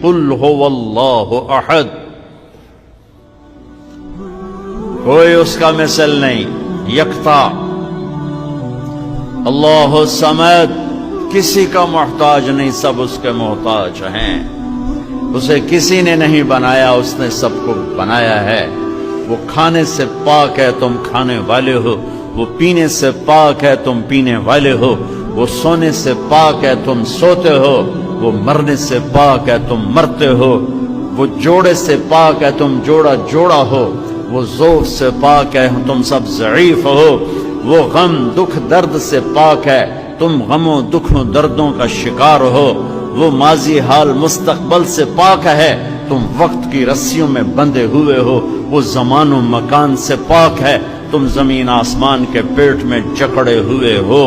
कुल हुवल्लाहु अहद, कोई उसका मिसल नहीं, यकता। अल्लाह समद, किसी का मोहताज नहीं, सब उसके मोहताज हैं। उसे किसी ने नहीं बनाया, उसने सबको बनाया है। वो खाने से पाक है, तुम खाने वाले हो। वो पीने से पाक है, तुम पीने वाले हो। वो सोने से पाक है, तुम सोते हो। वो मरने से पाक है, तुम मरते हो। वो जोड़े से पाक है, तुम जोड़ा जोड़ा हो। वो ज़ौफ़ से पाक है, तुम सब ज़ईफ़ हो। वो गम दुख दर्द से पाक है, तुम गमों दुखों दर्दों का शिकार हो। वो माजी हाल मुस्तकबल से पाक है, तुम वक्त की रस्सियों में बंधे हुए हो। वो ज़मानो मकान से पाक है, तुम जमीन आसमान के पेट में जकड़े हुए हो।